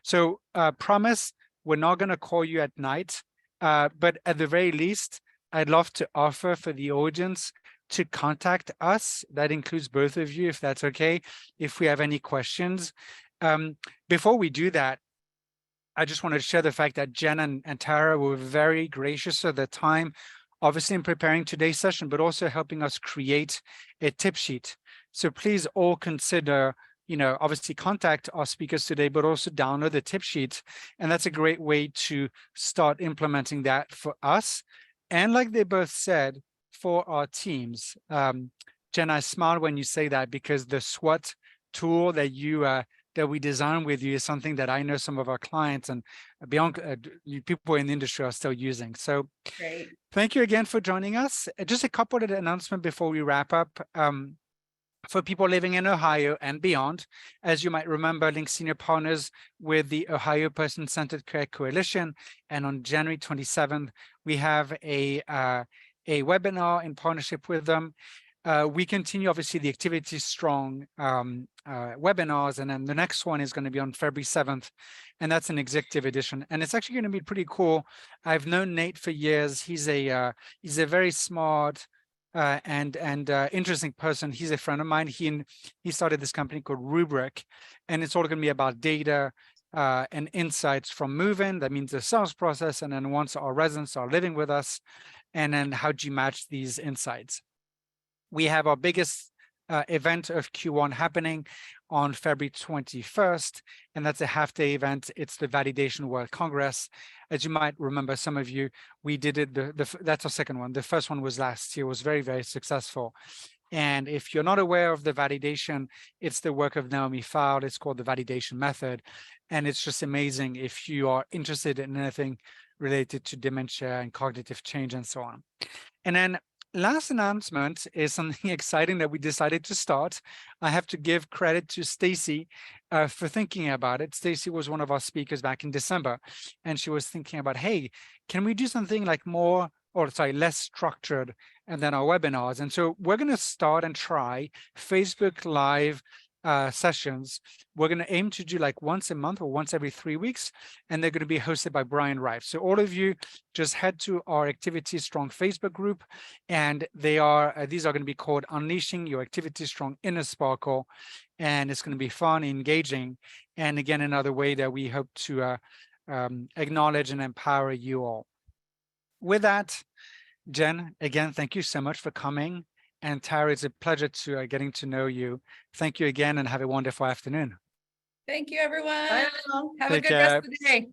So promise, we're not going to call you at night, but at the very least, I'd love to offer for the audience to contact us. That includes both of you, if that's okay, if we have any questions. Before we do that, I just wanted to share the fact that Jen and Tara were very gracious at the time, obviously in preparing today's session, but also helping us create a tip sheet. So please all consider, obviously contact our speakers today, but also download the tip sheet. And that's a great way to start implementing that for us. And like they both said, for our teams. Jen, I smile when you say that, because the SWOT tool that we design with you is something that I know some of our clients and beyond people in the industry are still using. So great. Thank you again for joining us. Just a couple of announcements before we wrap up. for people living in Ohio and beyond. As you might remember, Link Senior partners with the Ohio Person-Centered Care Coalition, and on January 27th, we have a webinar in partnership with them. We continue, obviously, the Activity Strong webinars, and then the next one is going to be on February 7th, and that's an executive edition, and it's actually going to be pretty cool. I've known Nate for years. He's a very smart and interesting person. He's a friend of mine. He started this company called Rubric, and it's all going to be about data and insights from move-in. That means the sales process, and then once our residents are living with us, and then how do you match these insights? We have our biggest event of Q1 happening on February 21st, and that's a half-day event. It's the Validation World Congress. As you might remember, some of you, we did it, that's our second one. The first one was last year, was very, very successful. And if you're not aware of the validation, it's the work of Naomi Fowle. It's called the validation method. And it's just amazing if you are interested in anything related to dementia and cognitive change and so on. And then last announcement is something exciting that we decided to start. I have to give credit to Stacy for thinking about it. Stacy was one of our speakers back in December, and she was thinking about, hey, can we do something like less structured and then our webinars? And so we're going to start and try Facebook Live sessions. We're going to aim to do like once a month or once every 3 weeks, and they're going to be hosted by Brian Rife. So all of you just head to our Activity Strong Facebook group, and these are going to be called Unleashing Your Activity Strong Inner Sparkle, and it's going to be fun, engaging, and again, another way that we hope to acknowledge and empower you all. With that, Jen, again, thank you so much for coming. And Tara, it's a pleasure to getting to know you. Thank you again, and have a wonderful afternoon. Thank you, everyone. Bye, all. Have a Take good care. rest of the day.